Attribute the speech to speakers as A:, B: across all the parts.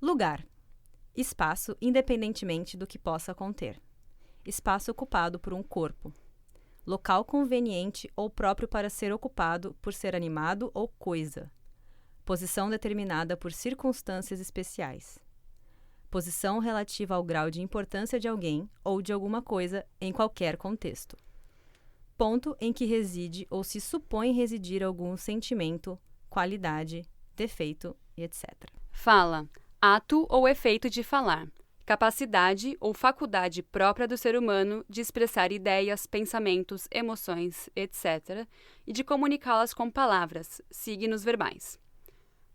A: Lugar. Espaço independentemente do que possa conter. Espaço ocupado por um corpo. Local conveniente ou próprio para ser ocupado por ser animado ou coisa. Posição determinada por circunstâncias especiais. Posição relativa ao grau de importância de alguém ou de alguma coisa em qualquer contexto. Ponto em que reside ou se supõe residir algum sentimento, qualidade, defeito e etc.
B: Fala. Ato ou efeito de falar. Capacidade ou faculdade própria do ser humano de expressar ideias, pensamentos, emoções, etc., e de comunicá-las com palavras, signos verbais.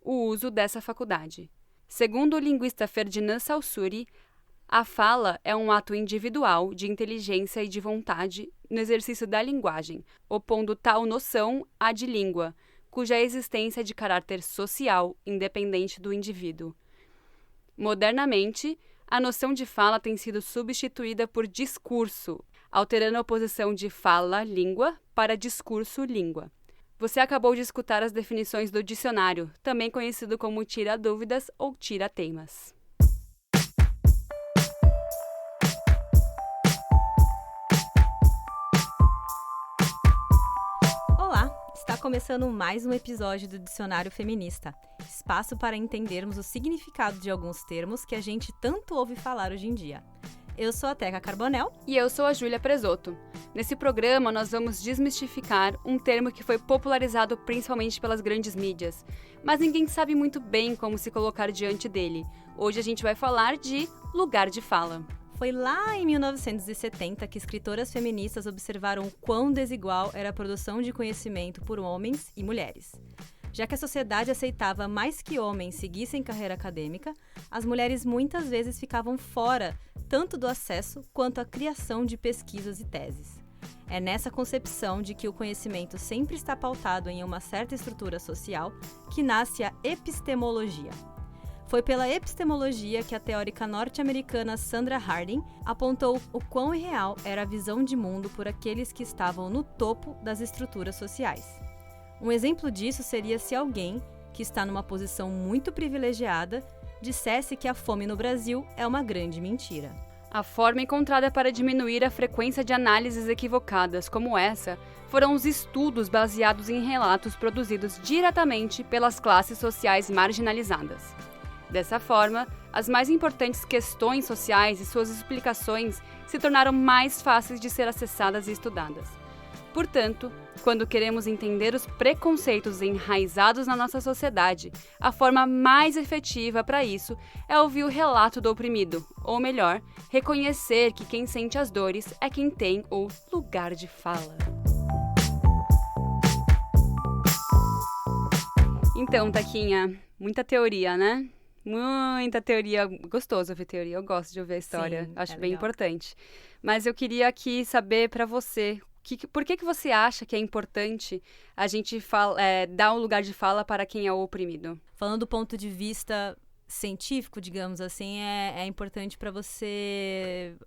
B: O uso dessa faculdade. Segundo o linguista Ferdinand Saussure, a fala é um ato individual de inteligência e de vontade no exercício da linguagem, opondo tal noção à de língua, cuja existência é de caráter social, independente do indivíduo. Modernamente, a noção de fala tem sido substituída por discurso, alterando a posição de fala-língua para discurso-língua. Você acabou de escutar as definições do dicionário, também conhecido como tira-dúvidas ou tira-temas.
A: Olá! Está começando mais um episódio do Dicionário Feminista, espaço para entendermos o significado de alguns termos que a gente tanto ouve falar hoje em dia. Eu sou a Teca Carbonell.
B: E eu sou a Júlia Presotto. Nesse programa, nós vamos desmistificar um termo que foi popularizado principalmente pelas grandes mídias, mas ninguém sabe muito bem como se colocar diante dele. Hoje a gente vai falar de lugar de fala.
A: Foi lá em 1970 que escritoras feministas observaram o quão desigual era a produção de conhecimento por homens e mulheres. Já que a sociedade aceitava mais que homens seguissem carreira acadêmica, as mulheres muitas vezes ficavam fora tanto do acesso quanto à criação de pesquisas e teses. É nessa concepção de que o conhecimento sempre está pautado em uma certa estrutura social que nasce a epistemologia. Foi pela epistemologia que a teórica norte-americana Sandra Harding apontou o quão irreal era a visão de mundo por aqueles que estavam no topo das estruturas sociais. Um exemplo disso seria se alguém, que está numa posição muito privilegiada, dissesse que a fome no Brasil é uma grande mentira.
B: A forma encontrada para diminuir a frequência de análises equivocadas como essa foram os estudos baseados em relatos produzidos diretamente pelas classes sociais marginalizadas. Dessa forma, as mais importantes questões sociais e suas explicações se tornaram mais fáceis de ser acessadas e estudadas. Portanto, quando queremos entender os preconceitos enraizados na nossa sociedade, a forma mais efetiva para isso é ouvir o relato do oprimido, ou melhor, reconhecer que quem sente as dores é quem tem o lugar de fala. Então, Taquinha, muita teoria, né? Muita teoria. Gostoso ouvir teoria, eu gosto de ouvir a história,
A: Sim,
B: acho
A: é
B: bem
A: legal.
B: importante. Mas eu queria aqui saber para você, por que você acha que é importante a gente dar um lugar de fala para quem é o oprimido?
A: Falando do ponto de vista científico, digamos assim, é importante para você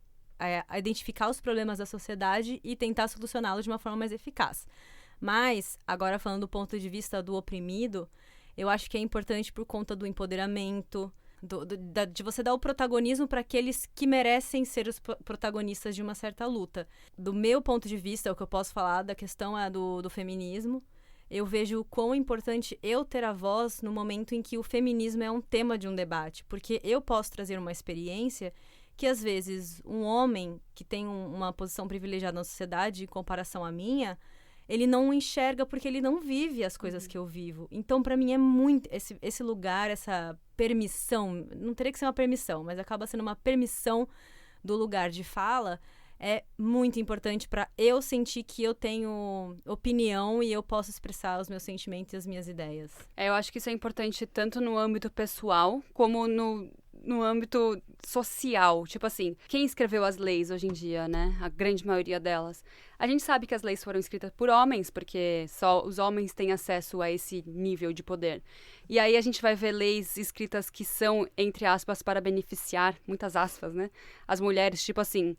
A: identificar os problemas da sociedade e tentar solucioná-los de uma forma mais eficaz. Mas, agora falando do ponto de vista do oprimido, eu acho que é importante por conta do empoderamento, de você dar o protagonismo para aqueles que merecem ser os protagonistas de uma certa luta. Do meu ponto de vista, o que eu posso falar da questão é do feminismo. Eu vejo o quão importante eu ter a voz no momento em que o feminismo é um tema de um debate, porque eu posso trazer uma experiência que, às vezes, um homem que tem uma posição privilegiada na sociedade em comparação à minha, ele não enxerga porque ele não vive as coisas que eu vivo. Então, para mim, é muito... Esse lugar, essa permissão... Não teria que ser uma permissão, mas acaba sendo uma permissão do lugar de fala. É muito importante para eu sentir que eu tenho opinião e eu posso expressar os meus sentimentos e as minhas ideias.
B: Eu acho que isso é importante tanto no âmbito pessoal como no âmbito social. Tipo assim, quem escreveu as leis hoje em dia, né? A grande maioria delas. A gente sabe que as leis foram escritas por homens, porque só os homens têm acesso a esse nível de poder. E aí a gente vai ver leis escritas que são, entre aspas, para beneficiar, muitas aspas, né? As mulheres, tipo assim,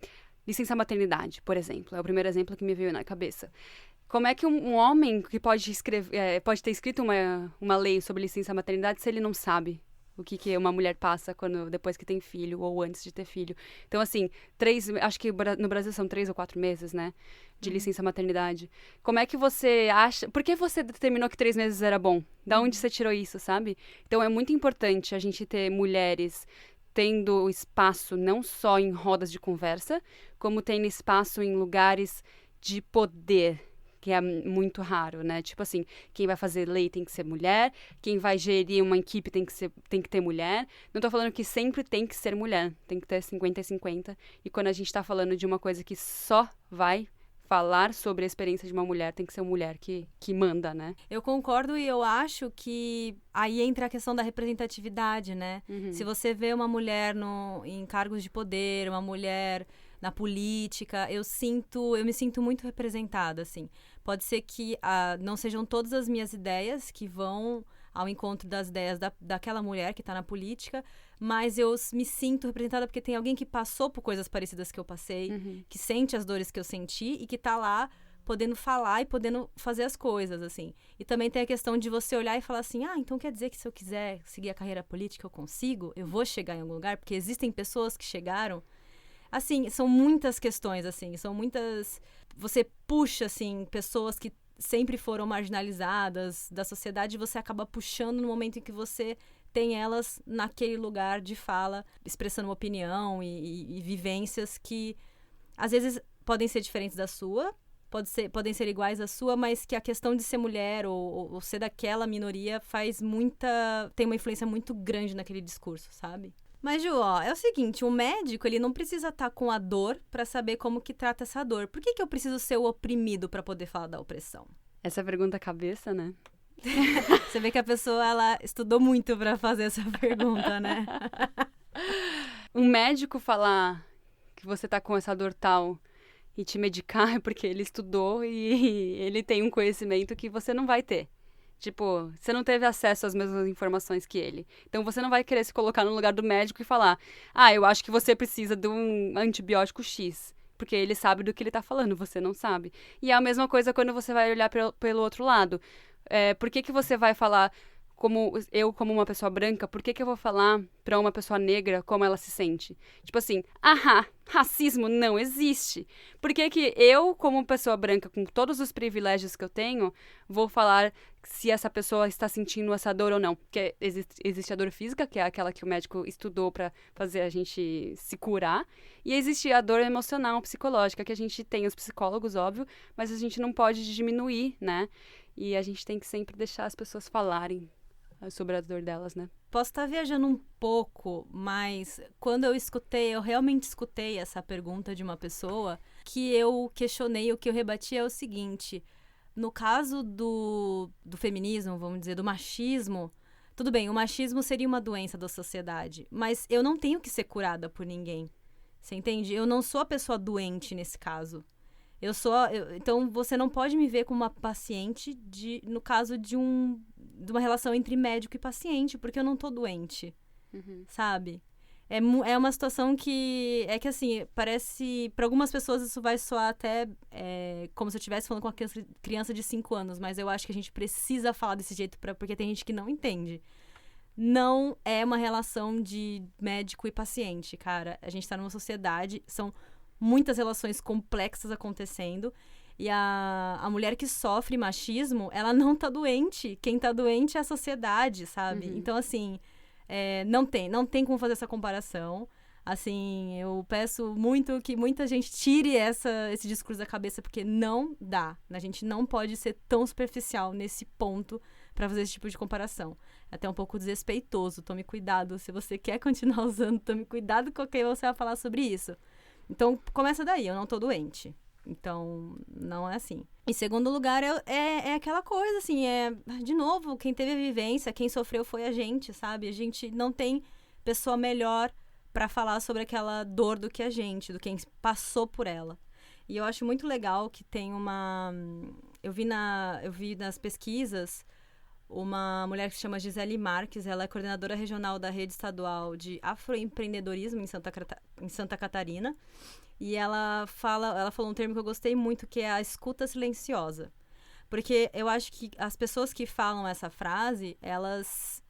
B: licença maternidade, por exemplo. É o primeiro exemplo que me veio na cabeça. Como é que um homem que pode ter escrito uma lei sobre licença maternidade se ele não sabe? o que uma mulher passa depois que tem filho ou antes de ter filho. Então, assim, acho que no Brasil são 3 ou 4 meses, né? De licença maternidade. Como é que você acha... Por que você determinou que 3 meses era bom? Da onde você tirou isso, sabe? Então, é muito importante a gente ter mulheres tendo espaço não só em rodas de conversa, como tendo espaço em lugares de poder, que é muito raro, né? Tipo assim, quem vai fazer lei tem que ser mulher, quem vai gerir uma equipe tem que ter mulher. Não tô falando que sempre tem que ser mulher, tem que ter 50 e 50. E quando a gente tá falando de uma coisa que só vai falar sobre a experiência de uma mulher, tem que ser uma mulher que manda, né?
A: Eu concordo e eu acho que aí entra a questão da representatividade, né? Se você vê uma mulher em cargos de poder, uma mulher na política, eu me sinto muito representada, assim. Pode ser que não sejam todas as minhas ideias que vão ao encontro das ideias daquela mulher que está na política, mas eu me sinto representada porque tem alguém que passou por coisas parecidas que eu passei, que sente as dores que eu senti e que está lá podendo falar e podendo fazer as coisas, assim. E também tem a questão de você olhar e falar assim, então quer dizer que se eu quiser seguir a carreira política eu consigo? Eu vou chegar em algum lugar? Porque existem pessoas que chegaram. Assim, são muitas questões, assim, são muitas... Você puxa, assim, pessoas que sempre foram marginalizadas da sociedade e você acaba puxando no momento em que você tem elas naquele lugar de fala, expressando uma opinião e vivências que, às vezes, podem ser diferentes da sua, podem ser iguais à sua, mas que a questão de ser mulher ou ser daquela minoria tem uma influência muito grande naquele discurso, sabe? Mas, Ju, é o seguinte, o médico, ele não precisa estar com a dor pra saber como que trata essa dor. Por que eu preciso ser o oprimido pra poder falar da opressão?
B: Essa é a pergunta cabeça, né?
A: Você vê que a pessoa, ela estudou muito pra fazer essa pergunta, né?
B: Um médico falar que você tá com essa dor tal e te medicar é porque ele estudou e ele tem um conhecimento que você não vai ter. Tipo, você não teve acesso às mesmas informações que ele. Então, você não vai querer se colocar no lugar do médico e falar eu acho que você precisa de um antibiótico X. Porque ele sabe do que ele tá falando, você não sabe. E é a mesma coisa quando você vai olhar pelo outro lado. Por que você vai falar, como uma pessoa branca, por que eu vou falar pra uma pessoa negra como ela se sente? Tipo assim, racismo não existe. Por que eu, como pessoa branca, com todos os privilégios que eu tenho, vou falar se essa pessoa está sentindo essa dor ou não? Porque existe a dor física, que é aquela que o médico estudou pra fazer a gente se curar. E existe a dor emocional, psicológica, que a gente tem os psicólogos, óbvio, mas a gente não pode diminuir, né? E a gente tem que sempre deixar as pessoas falarem sobre a dor delas, né?
A: Posso estar viajando um pouco, mas quando eu realmente escutei essa pergunta de uma pessoa, que eu questionei, o que eu rebati é o seguinte: no caso do feminismo, vamos dizer, do machismo, tudo bem, o machismo seria uma doença da sociedade, mas eu não tenho que ser curada por ninguém, você entende? Eu não sou a pessoa doente nesse caso. Então, você não pode me ver como uma paciente no caso de uma relação entre médico e paciente, porque eu não tô doente, sabe? É uma situação que, assim, parece... Para algumas pessoas isso vai soar até como se eu estivesse falando com uma criança de 5 anos, mas eu acho que a gente precisa falar desse jeito porque tem gente que não entende. Não é uma relação de médico e paciente, cara. A gente tá numa sociedade, são muitas relações complexas acontecendo. E a mulher que sofre machismo, ela não tá doente. Quem tá doente é a sociedade, sabe? Então, assim, não tem como fazer essa comparação. Assim, eu peço muito que muita gente tire esse discurso da cabeça, porque não dá. A gente não pode ser tão superficial nesse ponto pra fazer esse tipo de comparação. É até um pouco desrespeitoso. Tome cuidado. Se você quer continuar usando, tome cuidado com quem você vai falar sobre isso. Então, começa daí, eu não tô doente. Então, não é assim. Em segundo lugar, é aquela coisa, assim, de novo, quem teve a vivência, quem sofreu foi a gente, sabe? A gente não tem pessoa melhor pra falar sobre aquela dor do que a gente, do quem passou por ela. E eu acho muito legal que tem eu vi nas pesquisas uma mulher que se chama Gisele Marques, ela é coordenadora regional da Rede Estadual de Afroempreendedorismo em Santa Catarina, e ela falou um termo que eu gostei muito, que é a escuta silenciosa. Porque eu acho que as pessoas que falam essa frase, elas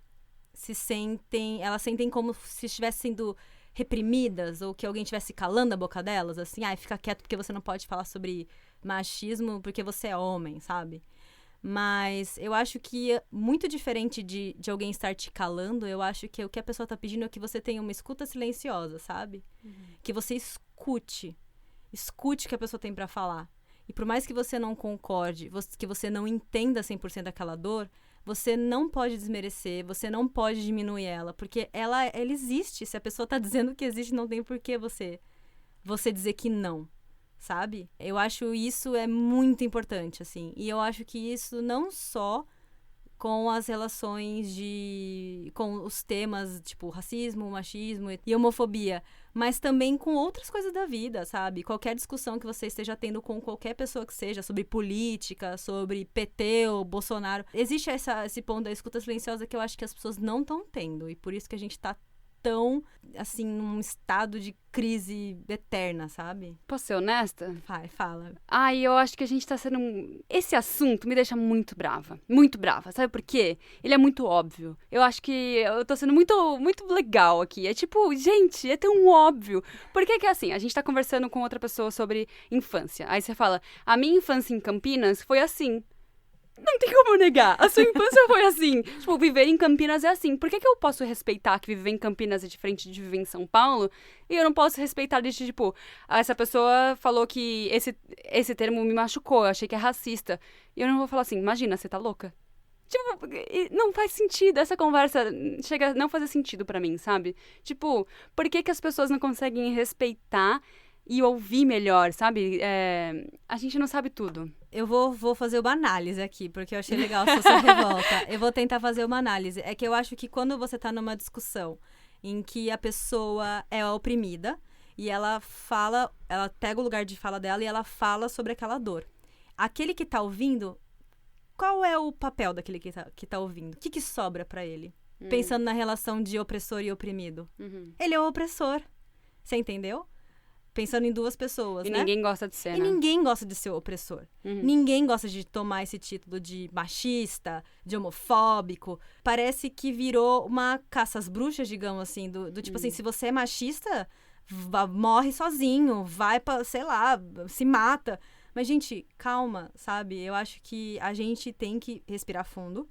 A: elas sentem como se estivessem sendo reprimidas, ou que alguém estivesse calando a boca delas, assim, fica quieto porque você não pode falar sobre machismo porque você é homem, sabe? Mas eu acho que, muito diferente de alguém estar te calando, eu acho que o que a pessoa tá pedindo é que você tenha uma escuta silenciosa, sabe? Que você escute o que a pessoa tem pra falar. E por mais que você não concorde, que você não entenda 100% aquela dor, você não pode desmerecer, você não pode diminuir ela, porque ela existe. Se a pessoa tá dizendo que existe, não tem por que você dizer que não, sabe? Eu acho isso é muito importante, assim. E eu acho que isso não só com as relações com os temas, tipo, racismo, machismo e homofobia, mas também com outras coisas da vida, sabe? Qualquer discussão que você esteja tendo com qualquer pessoa que seja, sobre política, sobre PT ou Bolsonaro, existe esse ponto da escuta silenciosa que eu acho que as pessoas não estão tendo, e por isso que a gente tá tão, assim, num estado de crise eterna, sabe?
B: Posso ser honesta?
A: Fala.
B: Eu acho que a gente tá sendo... Esse assunto me deixa muito brava. Muito brava. Sabe por quê? Ele é muito óbvio. Eu acho que eu tô sendo muito, muito legal aqui. É tipo, gente, é tão óbvio. Por que é assim? A gente tá conversando com outra pessoa sobre infância. Aí você fala, a minha infância em Campinas foi assim. Não tem como negar. A sua infância foi assim. Tipo, viver em Campinas é assim. Por que eu posso respeitar que viver em Campinas é diferente de viver em São Paulo? E eu não posso respeitar de tipo, essa pessoa falou que esse termo me machucou, eu achei que é racista. E eu não vou falar assim, imagina, você tá louca? Tipo, não faz sentido. Essa conversa chega a não fazer sentido pra mim, sabe? Tipo, por que as pessoas não conseguem respeitar e ouvir melhor, sabe? A gente não sabe tudo.
A: Eu vou fazer uma análise aqui, porque eu achei legal a sua revolta. Eu vou tentar fazer uma análise. É que eu acho que quando você tá numa discussão em que a pessoa é oprimida e ela pega o lugar de fala dela e ela fala sobre aquela dor. Aquele que tá ouvindo, qual é o papel daquele que tá ouvindo? O que sobra pra ele? Pensando na relação de opressor e oprimido. Ele é o opressor. Você entendeu? Pensando em duas pessoas,
B: né?
A: E
B: ninguém gosta de ser,
A: né? E ninguém gosta de ser opressor. Ninguém gosta de tomar esse título de machista, de homofóbico. Parece que virou uma caça às bruxas, digamos assim. Do tipo assim, se você é machista, morre sozinho, vai pra, sei lá, se mata. Mas, gente, calma, sabe? Eu acho que a gente tem que respirar fundo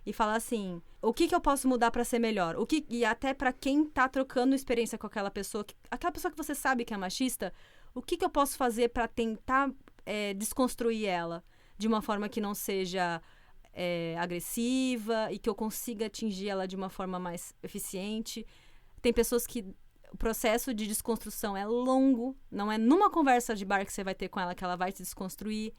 A: e falar assim, o que eu posso mudar pra ser melhor? E até pra quem tá trocando experiência com aquela pessoa que você sabe que é machista, o que eu posso fazer pra tentar desconstruir ela de uma forma que não seja agressiva e que eu consiga atingir ela de uma forma mais eficiente? Tem pessoas que o processo de desconstrução é longo, não é numa conversa de bar que você vai ter com ela que ela vai te desconstruir.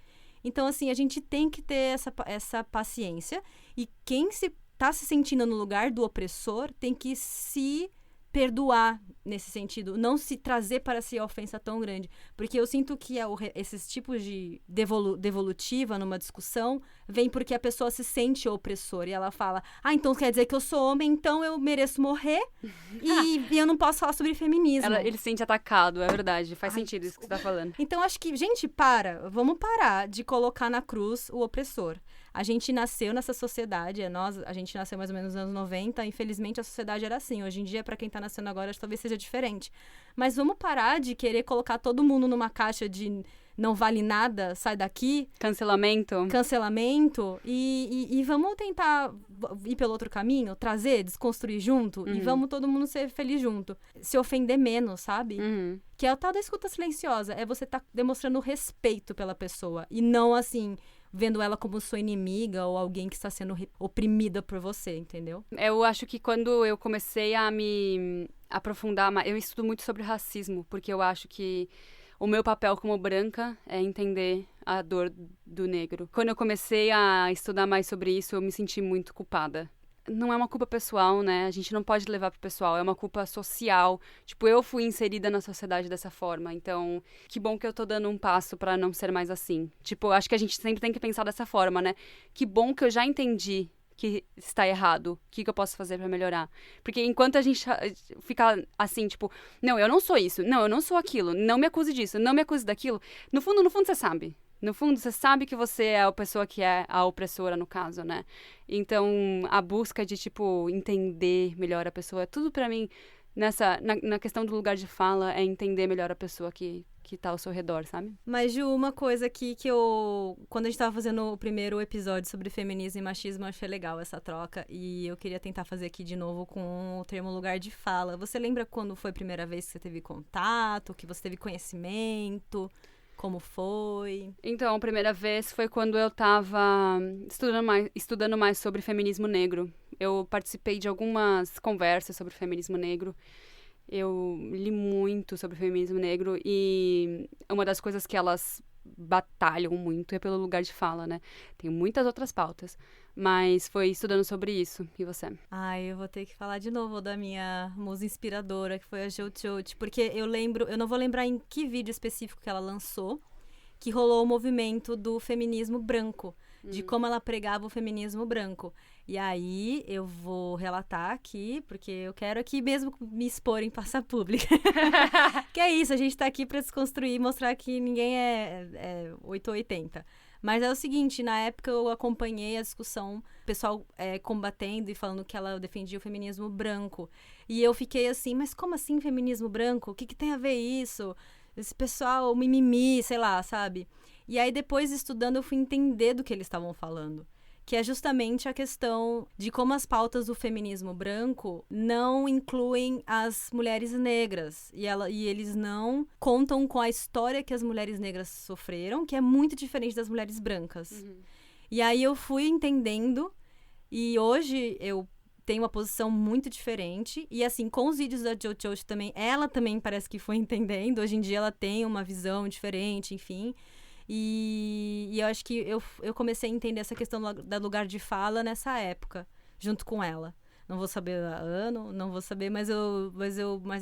A: Então, assim, a gente tem que ter essa paciência. E quem tá se sentindo no lugar do opressor tem que se perdoar nesse sentido. Não se trazer para si a ofensa tão grande. Porque eu sinto que esses tipos de devolutiva numa discussão vem porque a pessoa se sente opressora. E ela fala, então quer dizer que eu sou homem, então eu mereço morrer e eu não posso falar sobre feminismo.
B: Ele se sente atacado, é verdade. Faz sentido isso que você tá falando.
A: Então, acho que, gente, vamos parar de colocar na cruz o opressor. A gente nasceu nessa sociedade, a gente nasceu mais ou menos nos anos 90, infelizmente a sociedade era assim. Hoje em dia, pra quem tá nascendo agora, talvez seja diferente. Mas vamos parar de querer colocar todo mundo numa caixa de não vale nada, sai daqui.
B: Cancelamento.
A: E vamos tentar ir pelo outro caminho, desconstruir junto, e vamos todo mundo ser feliz junto. Se ofender menos, sabe? Que é o tal da escuta silenciosa, é você tá demonstrando respeito pela pessoa, e não assim, vendo ela como sua inimiga ou alguém que está sendo oprimida por você, entendeu?
B: Eu acho que quando eu comecei a me aprofundar, eu estudo muito sobre racismo, porque eu acho que o meu papel como branca é entender a dor do negro. Quando eu comecei a estudar mais sobre isso, eu me senti muito culpada. Não é uma culpa pessoal, né? A gente não pode levar pro pessoal, é uma culpa social. Tipo, eu fui inserida na sociedade dessa forma, então que bom que eu tô dando um passo pra não ser mais assim. Tipo, acho que a gente sempre tem que pensar dessa forma, né? Que bom que eu já entendi que está errado, o que eu posso fazer pra melhorar. Porque enquanto a gente fica assim, tipo, não, eu não sou isso, não, eu não sou aquilo, não me acuse disso, não me acuse daquilo, no fundo você sabe. No fundo, você sabe que você é a pessoa que é a opressora, no caso, né? Então, a busca de, tipo, entender melhor a pessoa, é tudo pra mim, na questão do lugar de fala, é entender melhor a pessoa que tá ao seu redor, sabe?
A: Mas, Ju, uma coisa aqui que eu... Quando a gente tava fazendo o primeiro episódio sobre feminismo e machismo, eu achei legal essa troca. E eu queria tentar fazer aqui de novo com o termo lugar de fala. Você lembra quando foi a primeira vez que você teve contato, que você teve conhecimento? Como foi?
B: Então, a primeira vez foi quando eu tava estudando mais sobre feminismo negro. Eu participei de algumas conversas sobre feminismo negro. Eu li muito sobre feminismo negro e uma das coisas que elas batalham muito é pelo lugar de fala, né? Tem muitas outras pautas, mas foi estudando sobre isso. E você?
A: Eu vou ter que falar de novo da minha musa inspiradora, que foi a Jout, porque eu não vou lembrar em que vídeo específico que ela lançou, que rolou o movimento do feminismo branco, de como ela pregava o feminismo branco. E aí eu vou relatar aqui, porque eu quero aqui mesmo me expor em praça pública. Que é isso, a gente tá aqui pra desconstruir e mostrar que ninguém é 8 ou 80. Mas é o seguinte, na época eu acompanhei a discussão, o pessoal combatendo e falando que ela defendia o feminismo branco. E eu fiquei assim, mas como assim feminismo branco? O que tem a ver isso? Esse pessoal mimimi, sei lá, sabe? E aí depois estudando eu fui entender do que eles estavam falando. Que é justamente a questão de como as pautas do feminismo branco não incluem as mulheres negras. E eles não contam com a história que as mulheres negras sofreram, que é muito diferente das mulheres brancas. Uhum. E aí eu fui entendendo, e hoje eu tenho uma posição muito diferente. E assim, com os vídeos da Jout também, ela também parece que foi entendendo. Hoje em dia ela tem uma visão diferente, enfim. E eu acho que eu comecei a entender essa questão do lugar de fala nessa época, junto com ela. Não vou saber o ano, não vou saber, mas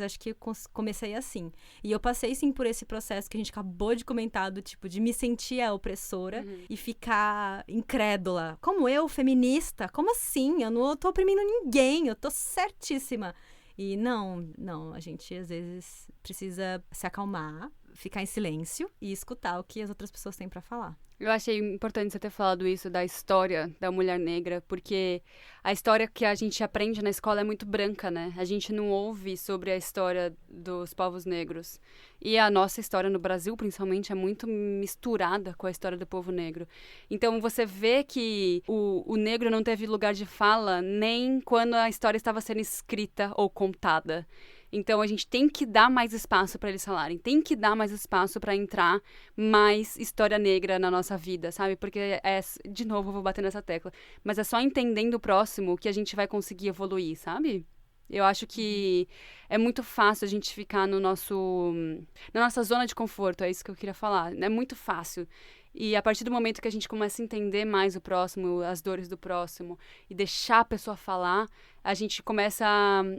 A: acho que comecei assim. E eu passei, sim, por esse processo que a gente acabou de comentar, do tipo, de me sentir a opressora e ficar incrédula. Como eu, feminista? Como assim? Eu não tô oprimindo ninguém, eu tô certíssima. E não, a gente às vezes precisa se acalmar, ficar em silêncio e escutar o que as outras pessoas têm pra falar.
B: Eu achei importante você ter falado isso da história da mulher negra, porque a história que a gente aprende na escola é muito branca, né? A gente não ouve sobre a história dos povos negros. E a nossa história no Brasil, principalmente, é muito misturada com a história do povo negro. Então, você vê que o negro não teve lugar de fala nem quando a história estava sendo escrita ou contada. Então, a gente tem que dar mais espaço para eles falarem. Tem que dar mais espaço para entrar mais história negra na nossa vida, sabe? Porque, de novo, eu vou bater nessa tecla. Mas é só entendendo o próximo que a gente vai conseguir evoluir, sabe? Eu acho que é muito fácil a gente ficar na nossa zona de conforto. É isso que eu queria falar. É muito fácil. E a partir do momento que a gente começa a entender mais o próximo, as dores do próximo, e deixar a pessoa falar, a gente começa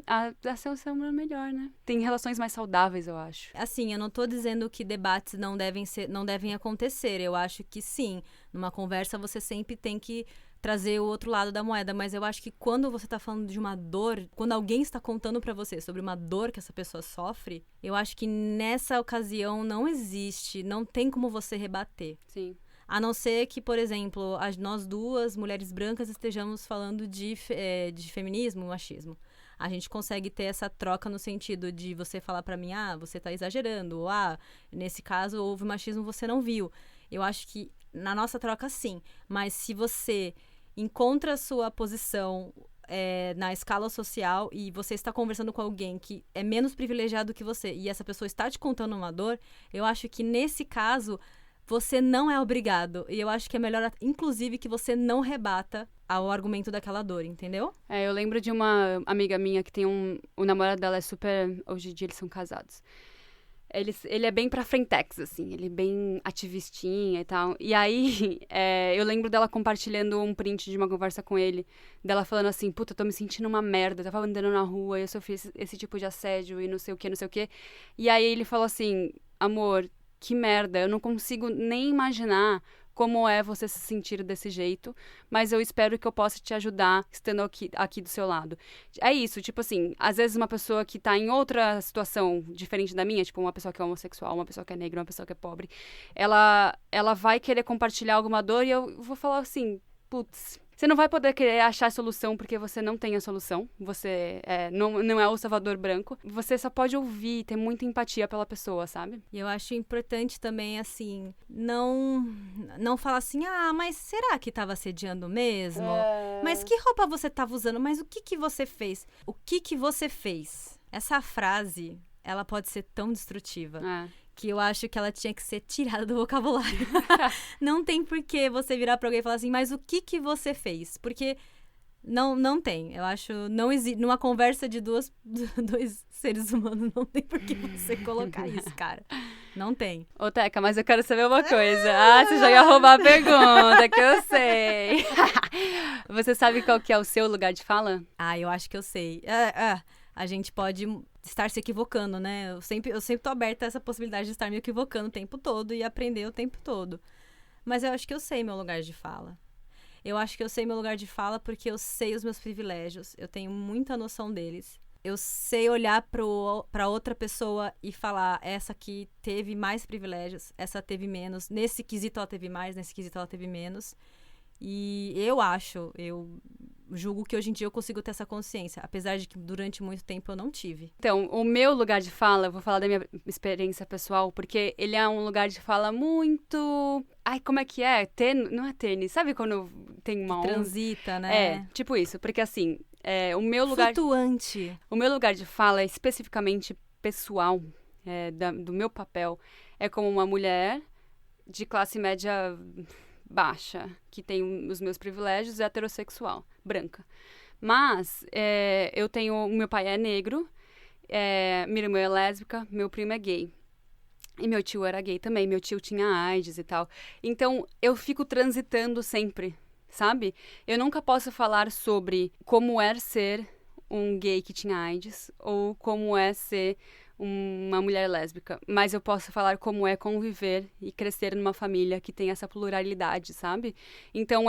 B: a ser um ser humano melhor, né? Tem relações mais saudáveis, eu acho.
A: Assim, eu não tô dizendo que debates não devem acontecer. Eu acho que sim. Numa conversa você sempre tem que trazer o outro lado da moeda, mas eu acho que quando você tá falando de uma dor, quando alguém está contando pra você sobre uma dor que essa pessoa sofre, eu acho que nessa ocasião não existe, não tem como você rebater.
B: Sim.
A: A não ser que, por exemplo, nós duas, mulheres brancas, estejamos falando de feminismo e machismo. A gente consegue ter essa troca no sentido de você falar pra mim, você tá exagerando, ou nesse caso houve machismo, você não viu. Eu acho que na nossa troca, sim. Mas se você encontra a sua posição na escala social e você está conversando com alguém que é menos privilegiado que você e essa pessoa está te contando uma dor, eu acho que nesse caso você não é obrigado. E eu acho que é melhor, inclusive, que você não rebata ao argumento daquela dor, entendeu?
B: Eu lembro de uma amiga minha que tem o namorado dela é super... Hoje em dia eles são casados. Ele é bem pra frentex, assim. Ele é bem ativistinha e tal. E aí, eu lembro dela compartilhando um print de uma conversa com ele. Dela falando assim, puta, eu tô me sentindo uma merda. Eu tava andando na rua e eu sofri esse tipo de assédio e não sei o que, não sei o que. E aí ele falou assim, amor, que merda. Eu não consigo nem imaginar como é você se sentir desse jeito, mas eu espero que eu possa te ajudar estando aqui do seu lado. É isso, tipo assim, às vezes uma pessoa que tá em outra situação diferente da minha, tipo uma pessoa que é homossexual, uma pessoa que é negra, uma pessoa que é pobre, ela vai querer compartilhar alguma dor e eu vou falar assim, putz, você não vai poder querer achar a solução porque você não tem a solução. Você não é o salvador branco. Você só pode ouvir, ter muita empatia pela pessoa, sabe?
A: E eu acho importante também, assim, não falar assim, mas será que tava assediando mesmo? Mas que roupa você tava usando? Mas o que você fez? O que você fez? Essa frase, ela pode ser tão destrutiva. Que eu acho que ela tinha que ser tirada do vocabulário. Não tem por que você virar pra alguém e falar assim, mas o que você fez? Porque não tem. Eu acho, não existe. Numa conversa de dois seres humanos, não tem por que você colocar isso, cara. Não tem.
B: Ô, Teca, mas eu quero saber uma coisa. Você já ia roubar a pergunta, que eu sei. Você sabe qual que é o seu lugar de fala?
A: Eu acho que eu sei. A gente pode estar se equivocando, né? Eu sempre tô aberta a essa possibilidade de estar me equivocando o tempo todo e aprender o tempo todo. Mas eu acho que eu sei meu lugar de fala. Eu acho que eu sei meu lugar de fala porque eu sei os meus privilégios. Eu tenho muita noção deles. Eu sei olhar pra outra pessoa e falar, essa aqui teve mais privilégios, essa teve menos. Nesse quesito ela teve mais, nesse quesito ela teve menos. E eu julgo que hoje em dia eu consigo ter essa consciência, apesar de que durante muito tempo eu não tive.
B: Então, o meu lugar de fala, eu vou falar da minha experiência pessoal, porque ele é um lugar de fala muito... como é que é? Não é tênis. Sabe quando tem uma onda?
A: Transita, né?
B: Tipo isso. Porque assim, o meu lugar...
A: Flutuante.
B: O meu lugar de fala é especificamente pessoal, do meu papel. É como uma mulher de classe média baixa, que tem os meus privilégios, heterossexual, branca. Mas eu tenho... Meu pai é negro, minha irmã é lésbica, meu primo é gay. E meu tio era gay também, meu tio tinha AIDS e tal. Então, eu fico transitando sempre, sabe? Eu nunca posso falar sobre como é ser um gay que tinha AIDS ou como é ser uma mulher lésbica, mas eu posso falar como é conviver e crescer numa família que tem essa pluralidade, sabe? Então,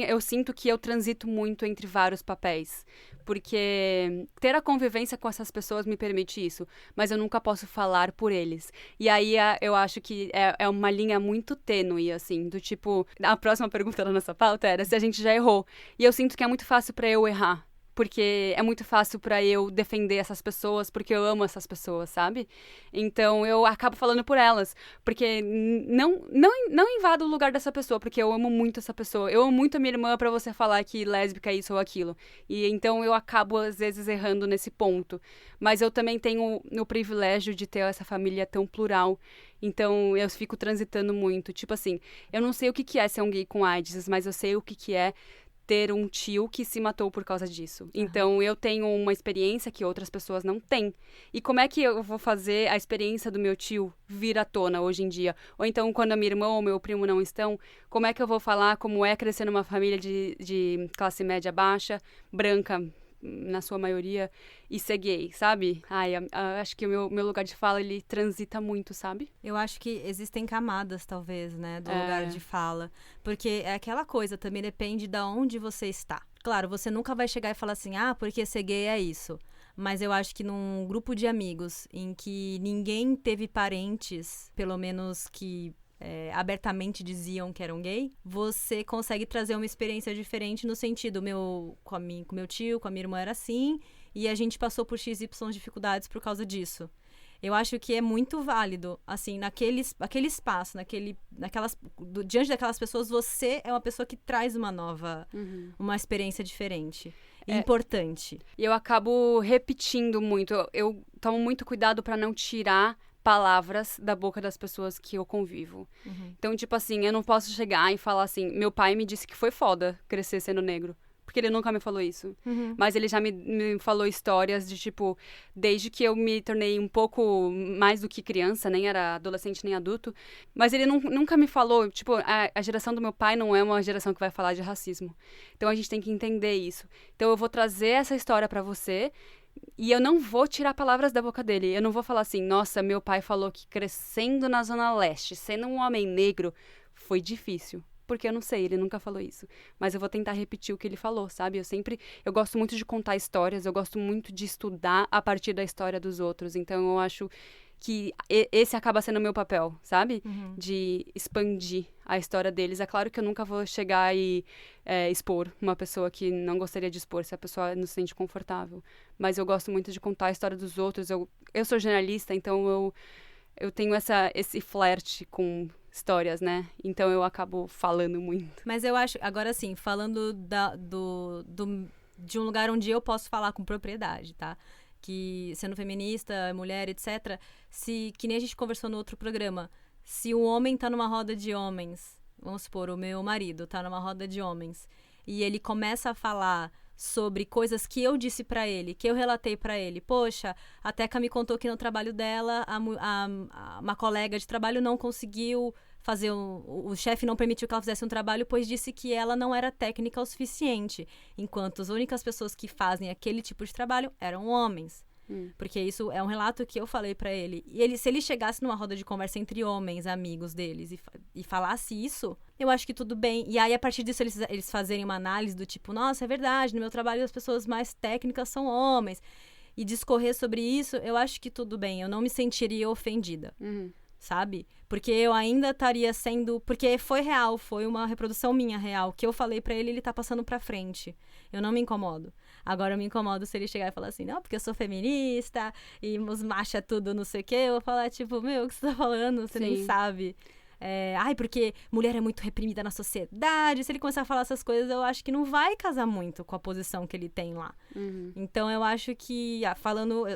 B: eu sinto que eu transito muito entre vários papéis, porque ter a convivência com essas pessoas me permite isso, mas eu nunca posso falar por eles. E aí, eu acho que é uma linha muito tênue, assim, do tipo... A próxima pergunta da nossa pauta era se a gente já errou. E eu sinto que é muito fácil pra eu errar, porque é muito fácil pra eu defender essas pessoas, porque eu amo essas pessoas, sabe? Então, eu acabo falando por elas, porque não invado o lugar dessa pessoa, porque eu amo muito essa pessoa. Eu amo muito a minha irmã pra você falar que lésbica é isso ou aquilo. E então, eu acabo, às vezes, errando nesse ponto. Mas eu também tenho o privilégio de ter essa família tão plural. Então, eu fico transitando muito. Tipo assim, eu não sei o que é ser um gay com AIDS, mas eu sei o que é ter um tio que se matou por causa disso. Então, eu tenho uma experiência que outras pessoas não têm. E como é que eu vou fazer a experiência do meu tio vir à tona hoje em dia? Ou então, quando a minha irmã ou meu primo não estão, como é que eu vou falar como é crescer numa família de classe média baixa, branca, na sua maioria, e ser gay, sabe? Acho que o meu lugar de fala, ele transita muito, sabe?
A: Eu acho que existem camadas, talvez, né, do lugar de fala. Porque é aquela coisa, também depende de onde você está. Claro, você nunca vai chegar e falar assim, porque ser gay é isso. Mas eu acho que num grupo de amigos em que ninguém teve parentes, pelo menos que... abertamente diziam que eram gay, você consegue trazer uma experiência diferente no sentido, com meu tio, com a minha irmã era assim, e a gente passou por XY dificuldades por causa disso. Eu acho que é muito válido, assim, naquele espaço, diante daquelas pessoas, você é uma pessoa que traz uma experiência diferente. Importante.
B: E eu acabo repetindo muito, eu tomo muito cuidado para não tirar palavras da boca das pessoas que eu convivo. Então, tipo assim, eu não posso chegar e falar assim, meu pai me disse que foi foda crescer sendo negro, porque ele nunca me falou isso. Mas ele já me falou histórias de, tipo, desde que eu me tornei um pouco mais do que criança, nem era adolescente nem adulto, mas ele nunca me falou, tipo, a geração do meu pai não é uma geração que vai falar de racismo. Então, a gente tem que entender isso. Então, eu vou trazer essa história pra você. E eu não vou tirar palavras da boca dele. Eu não vou falar assim, nossa, meu pai falou que crescendo na Zona Leste, sendo um homem negro, foi difícil. Porque eu não sei, ele nunca falou isso. Mas eu vou tentar repetir o que ele falou, sabe? Eu gosto muito de contar histórias, eu gosto muito de estudar a partir da história dos outros. Então, eu acho que esse acaba sendo o meu papel, sabe? De expandir a história deles. É claro que eu nunca vou chegar e expor uma pessoa que não gostaria de expor, se a pessoa não se sente confortável. Mas eu gosto muito de contar a história dos outros. Eu sou jornalista, então eu tenho esse flerte com histórias, né? Então eu acabo falando muito.
A: Mas eu acho, agora sim, falando de um lugar onde eu posso falar com propriedade, tá? Que sendo feminista, mulher, etc., que nem a gente conversou no outro programa, se um homem tá numa roda de homens, vamos supor, o meu marido tá numa roda de homens, e ele começa a falar sobre coisas que eu disse pra ele, que eu relatei pra ele. Poxa, a Teca me contou que no trabalho dela, uma colega de trabalho não conseguiu fazer, o chefe não permitiu que ela fizesse um trabalho, pois disse que ela não era técnica o suficiente, enquanto as únicas pessoas que fazem aquele tipo de trabalho eram homens. Porque isso é um relato que eu falei pra ele. E se ele chegasse numa roda de conversa entre homens, amigos deles, e falasse isso, eu acho que tudo bem. E aí, a partir disso, eles fazerem uma análise do tipo, nossa, é verdade, no meu trabalho as pessoas mais técnicas são homens. E discorrer sobre isso, eu acho que tudo bem. Eu não me sentiria ofendida. Sabe? Porque eu ainda estaria sendo... Porque foi real, foi uma reprodução minha real. Que eu falei pra ele, ele tá passando pra frente. Eu não me incomodo. Agora eu me incomodo se ele chegar e falar assim, não, porque eu sou feminista e os machos é tudo não sei o quê. Eu vou falar, tipo, meu, o que você tá falando? Você nem sabe. Porque mulher é muito reprimida na sociedade. Se ele começar a falar essas coisas, eu acho que não vai casar muito com a posição que ele tem lá. Então, eu acho que,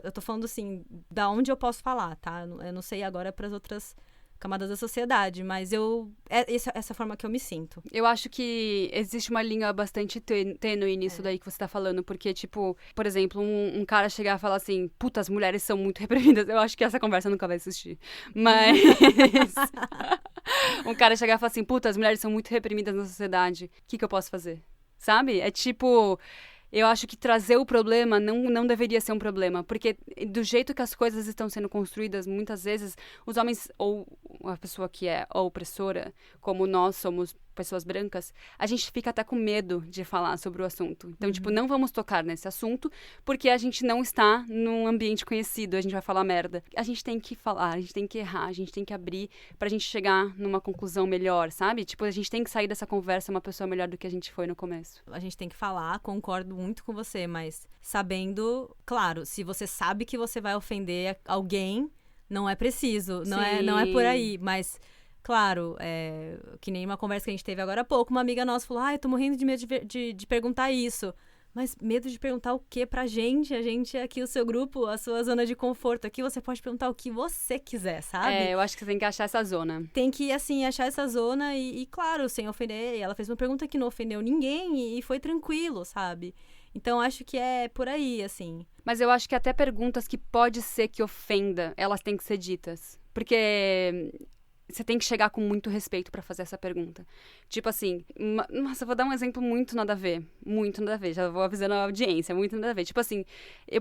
A: eu tô falando assim, da onde eu posso falar, tá? Eu não sei agora para as outras camadas da sociedade, mas essa forma que eu me sinto.
B: Eu acho que existe uma linha bastante tênue nisso daí que você tá falando, porque, tipo, por exemplo, um cara chegar e falar assim, puta, as mulheres são muito reprimidas, eu acho que essa conversa nunca vai existir. Mas um cara chegar e falar assim, puta, as mulheres são muito reprimidas na sociedade, o que eu posso fazer? Sabe? É tipo... Eu acho que trazer o problema não deveria ser um problema, porque do jeito que as coisas estão sendo construídas, muitas vezes os homens, ou a pessoa que é a opressora, como nós somos pessoas brancas, a gente fica até com medo de falar sobre o assunto. Então, tipo, não vamos tocar nesse assunto, porque a gente não está num ambiente conhecido, a gente vai falar merda. A gente tem que falar, a gente tem que errar, a gente tem que abrir pra gente chegar numa conclusão melhor, sabe? Tipo, a gente tem que sair dessa conversa uma pessoa melhor do que a gente foi no começo.
A: A gente tem que falar, concordo muito com você, mas sabendo, claro, se você sabe que você vai ofender alguém, não é preciso, não é por aí, mas... Claro, que nem uma conversa que a gente teve agora há pouco, uma amiga nossa falou, eu tô morrendo de medo de perguntar isso. Mas medo de perguntar o quê pra gente? A gente é aqui o seu grupo, a sua zona de conforto. Aqui você pode perguntar o que você quiser, sabe?
B: Eu acho que você tem que achar essa zona.
A: Tem que, assim, achar essa zona e claro, sem ofender. Ela fez uma pergunta que não ofendeu ninguém e foi tranquilo, sabe? Então, acho que é por aí, assim.
B: Mas eu acho que até perguntas que pode ser que ofenda, elas têm que ser ditas. Porque... Você tem que chegar com muito respeito pra fazer essa pergunta. Tipo assim, nossa, eu vou dar um exemplo muito nada a ver. Muito nada a ver, já vou avisando a audiência, muito nada a ver. Tipo assim,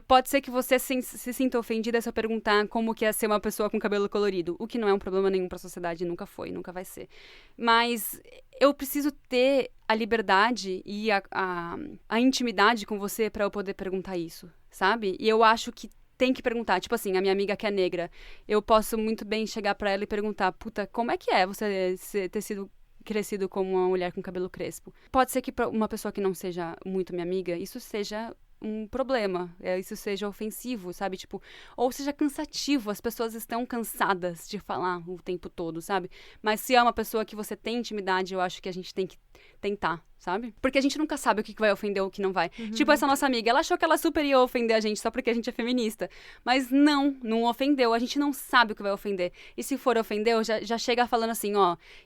B: pode ser que você se sinta ofendida se eu perguntar como que é ser uma pessoa com cabelo colorido. O que não é um problema nenhum pra sociedade, nunca foi, nunca vai ser. Mas eu preciso ter a liberdade e a intimidade com você pra eu poder perguntar isso, sabe? E eu acho que tem que perguntar, tipo assim, a minha amiga que é negra, eu posso muito bem chegar pra ela e perguntar, puta, como é que é você ter sido crescido como uma mulher com cabelo crespo? Pode ser que pra uma pessoa que não seja muito minha amiga, isso seja um problema, isso seja ofensivo, sabe? Tipo, ou seja cansativo, as pessoas estão cansadas de falar o tempo todo, sabe? Mas se é uma pessoa que você tem intimidade, eu acho que a gente tem que tentar, sabe? Porque a gente nunca sabe o que vai ofender ou o que não vai. Tipo, essa nossa amiga, ela achou que ela super ia ofender a gente só porque a gente é feminista. Mas não ofendeu. A gente não sabe o que vai ofender. E se for ofender, já chega falando assim,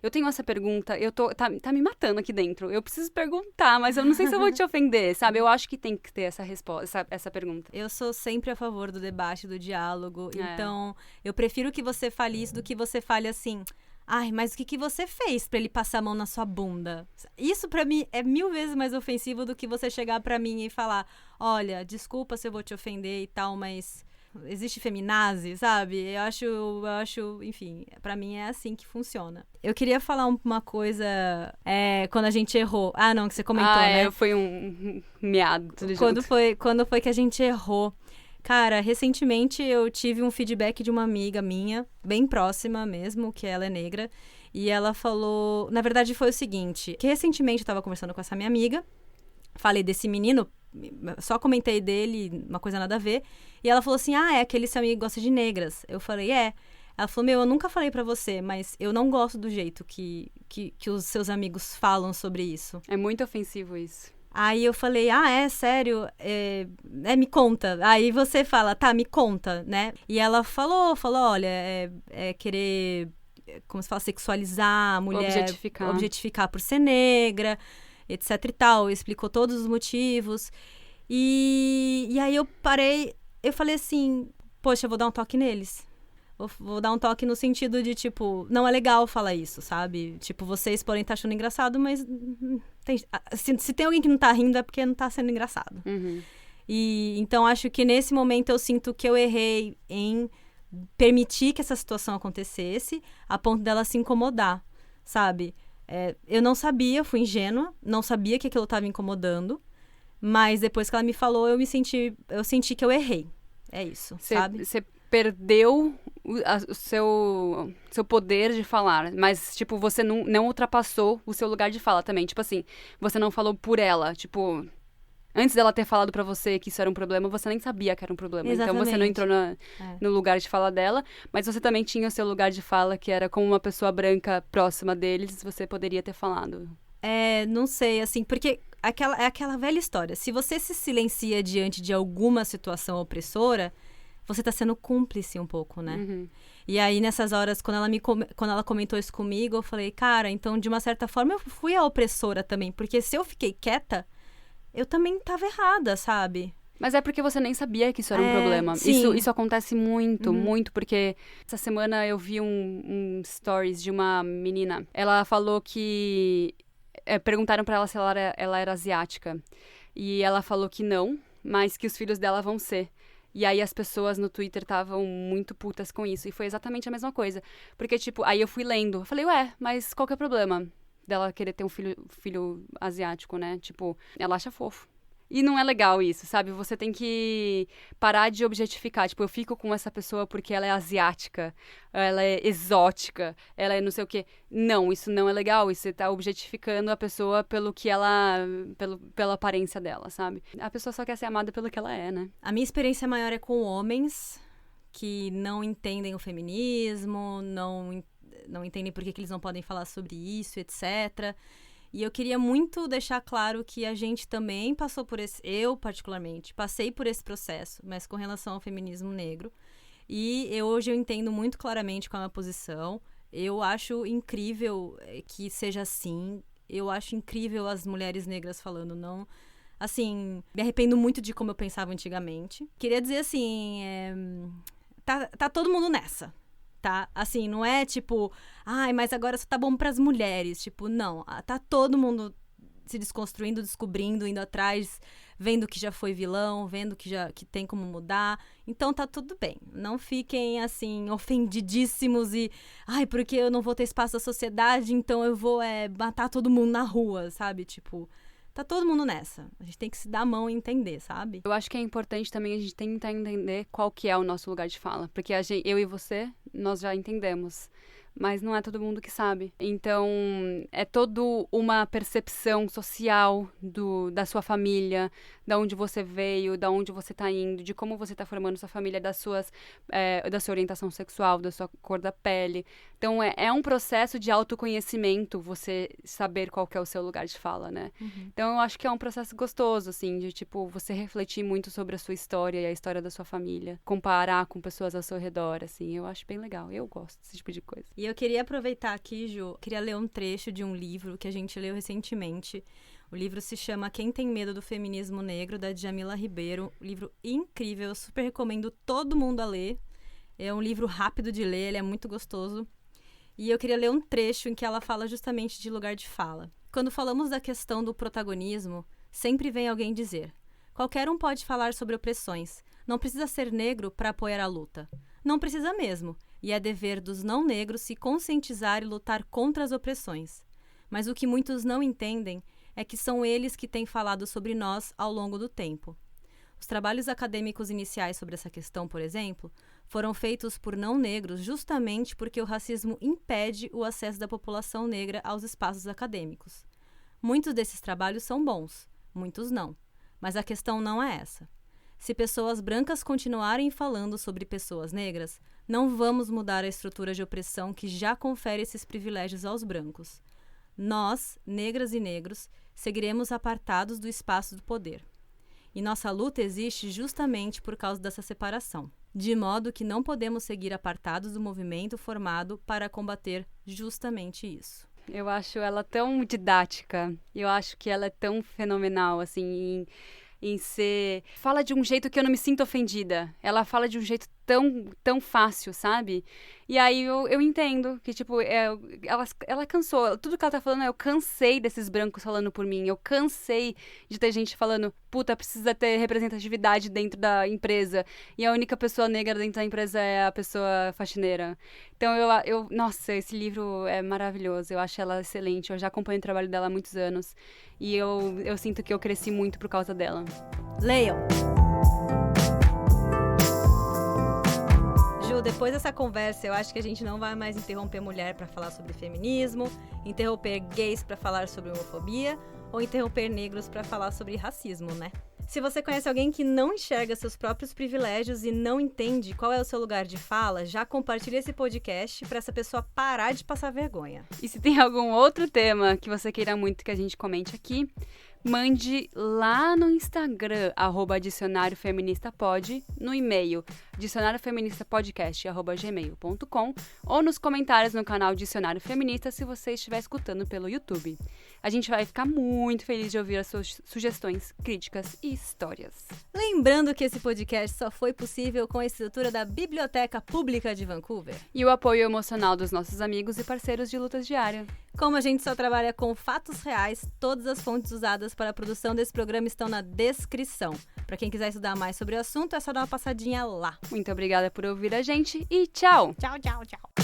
B: eu tenho essa pergunta, tá me matando aqui dentro. Eu preciso perguntar, mas eu não sei se eu vou te ofender, sabe? Eu acho que tem que ter essa resposta, essa pergunta.
A: Eu sou sempre a favor do debate, do diálogo. Então, eu prefiro que você fale isso do que você fale assim... mas o que você fez pra ele passar a mão na sua bunda? Isso pra mim é 1000 vezes mais ofensivo do que você chegar pra mim e falar, olha, desculpa se eu vou te ofender e tal, mas existe feminazi, sabe? Eu acho, enfim, pra mim é assim que funciona. Eu queria falar uma coisa, quando a gente errou. Ah, não, que você comentou, né?
B: Foi um miado, tudo
A: Quando
B: junto.
A: quando foi que a gente errou? Cara, recentemente eu tive um feedback de uma amiga minha, bem próxima mesmo, que ela é negra, e ela falou... Na verdade, foi o seguinte, que recentemente eu tava conversando com essa minha amiga, falei desse menino, só comentei dele, uma coisa nada a ver, e ela falou assim, é aquele seu amigo que gosta de negras. Eu falei, é. Ela falou, eu nunca falei pra você, mas eu não gosto do jeito que os seus amigos falam sobre isso.
B: É muito ofensivo isso.
A: Aí eu falei, é sério? Me conta. Aí você fala, tá, me conta, né? E ela falou, olha, querer, como se fala, sexualizar a mulher, objetificar por ser negra, etc e tal. Explicou todos os motivos. E aí eu parei, eu falei assim, poxa, eu vou dar um toque neles. Vou dar um toque no sentido de, tipo, não é legal falar isso, sabe? Tipo, vocês podem estar achando engraçado, mas se tem alguém que não tá rindo é porque não tá sendo engraçado.
B: Uhum.
A: E então acho que nesse momento eu sinto que eu errei em permitir que essa situação acontecesse a ponto dela se incomodar, sabe? Eu não sabia, fui ingênua, não sabia que aquilo estava incomodando, mas depois que ela me falou, eu senti que eu errei. É isso, sabe?
B: Você perdeu o seu poder de falar, mas, tipo, você não ultrapassou o seu lugar de fala também. Tipo assim, você não falou por ela, tipo... Antes dela ter falado pra você que isso era um problema, você nem sabia que era um problema.
A: Exatamente.
B: Então, você não entrou no lugar de fala dela, mas você também tinha o seu lugar de fala, que era como uma pessoa branca próxima deles, você poderia ter falado.
A: Não sei, assim, porque aquela velha história. Se você se silencia diante de alguma situação opressora, você tá sendo cúmplice um pouco, né?
B: Uhum.
A: E aí, nessas horas, quando ela comentou isso comigo, eu falei, cara, então, de uma certa forma, eu fui a opressora também. Porque se eu fiquei quieta, eu também tava errada, sabe?
B: Mas é porque você nem sabia que isso era um problema. Isso acontece muito, muito, porque essa semana eu vi um stories de uma menina. Ela falou que... perguntaram pra ela se ela era asiática. E ela falou que não, mas que os filhos dela vão ser. E aí as pessoas no Twitter estavam muito putas com isso. E foi exatamente a mesma coisa. Porque, tipo, aí eu fui lendo. Eu falei, mas qual que é o problema dela querer ter um filho asiático, né? Tipo, ela acha fofo. E não é legal isso, sabe? Você tem que parar de objetificar. Tipo, eu fico com essa pessoa porque ela é asiática, ela é exótica, ela é não sei o quê. Não, isso não é legal. Isso você tá objetificando a pessoa pelo que pela aparência dela, sabe? A pessoa só quer ser amada pelo que ela é, né?
A: A minha experiência maior é com homens que não entendem o feminismo, não entendem por que eles não podem falar sobre isso, etc. E eu queria muito deixar claro que a gente também passou por eu particularmente, passei por esse processo, mas com relação ao feminismo negro. E hoje eu entendo muito claramente qual é a minha posição. Eu acho incrível que seja assim. Eu acho incrível as mulheres negras falando não. Assim, me arrependo muito de como eu pensava antigamente. Queria dizer assim, tá todo mundo nessa. Tá? Assim, não é tipo, mas agora só tá bom pras mulheres. Tipo, não. Tá todo mundo se desconstruindo, descobrindo, indo atrás, vendo que já foi vilão, vendo que tem como mudar. Então tá tudo bem. Não fiquem, assim, ofendidíssimos e... porque eu não vou ter espaço na sociedade, então eu vou matar todo mundo na rua, sabe? Tipo... Tá todo mundo nessa. A gente tem que se dar a mão e entender, sabe?
B: Eu acho que é importante também a gente tentar entender qual que é o nosso lugar de fala. Porque eu e você, nós já entendemos. Mas não é todo mundo que sabe. Então, é toda uma percepção social da sua família, da onde você veio, da onde você está indo, de como você está formando sua família, da sua orientação sexual, da sua cor da pele. Então, é um processo de autoconhecimento você saber qual que é o seu lugar de fala, né?
A: Uhum.
B: Então, eu acho que é um processo gostoso, assim, de, tipo, você refletir muito sobre a sua história e a história da sua família. Comparar com pessoas ao seu redor, assim. Eu acho bem legal. Eu gosto desse tipo de coisa.
A: E eu queria aproveitar aqui, Ju, queria ler um trecho de um livro que a gente leu recentemente. O livro se chama Quem Tem Medo do Feminismo Negro, da Djamila Ribeiro. Um livro incrível, eu super recomendo todo mundo a ler. É um livro rápido de ler, ele é muito gostoso. E eu queria ler um trecho em que ela fala justamente de lugar de fala. Quando falamos da questão do protagonismo, sempre vem alguém dizer: qualquer um pode falar sobre opressões, Não precisa ser negro para apoiar a luta. Não precisa mesmo, e é dever dos não negros se conscientizar e lutar contra as opressões. Mas o que muitos não entendem é que são eles que têm falado sobre nós ao longo do tempo. Os trabalhos acadêmicos iniciais sobre essa questão, por exemplo, foram feitos por não negros justamente porque o racismo impede o acesso da população negra aos espaços acadêmicos. Muitos desses trabalhos são bons, muitos não. Mas a questão não é essa. Se pessoas brancas continuarem falando sobre pessoas negras, não vamos mudar a estrutura de opressão que já confere esses privilégios aos brancos. Nós, negras e negros, seguiremos apartados do espaço do poder. E nossa luta existe justamente por causa dessa separação, de modo que não podemos seguir apartados do movimento formado para combater justamente isso.
B: Eu acho ela tão didática, eu acho que ela é tão fenomenal, assim, em ser... Fala de um jeito que eu não me sinto ofendida. Ela fala de um jeito tão fácil, sabe? E aí eu entendo que, tipo, ela cansou. Tudo que ela tá falando eu cansei desses brancos falando por mim. Eu cansei de ter gente falando, puta, precisa ter representatividade dentro da empresa. E a única pessoa negra dentro da empresa é a pessoa faxineira. Então, nossa, esse livro é maravilhoso. Eu acho ela excelente. Eu já acompanho o trabalho dela há muitos anos. E eu sinto que eu cresci muito por causa dela.
A: Leiam! Depois dessa conversa, eu acho que a gente não vai mais interromper mulher para falar sobre feminismo, interromper gays para falar sobre homofobia ou interromper negros para falar sobre racismo, né? Se você conhece alguém que não enxerga seus próprios privilégios e não entende qual é o seu lugar de fala, já compartilhe esse podcast para essa pessoa parar de passar vergonha.
B: E se tem algum outro tema que você queira muito que a gente comente aqui, mande lá no Instagram, @dicionariofeministapod, no e-mail dicionariofeministapodcast@gmail.com ou nos comentários no canal Dicionário Feminista se você estiver escutando pelo YouTube. A gente vai ficar muito feliz de ouvir as suas sugestões, críticas e histórias.
A: Lembrando que esse podcast só foi possível com a estrutura da Biblioteca Pública de Vancouver.
B: E o apoio emocional dos nossos amigos e parceiros de Lutas Diária.
A: Como a gente só trabalha com fatos reais, todas as fontes usadas para a produção desse programa estão na descrição. Para quem quiser estudar mais sobre o assunto, é só dar uma passadinha lá.
B: Muito obrigada por ouvir a gente e tchau!
A: Tchau, tchau, tchau.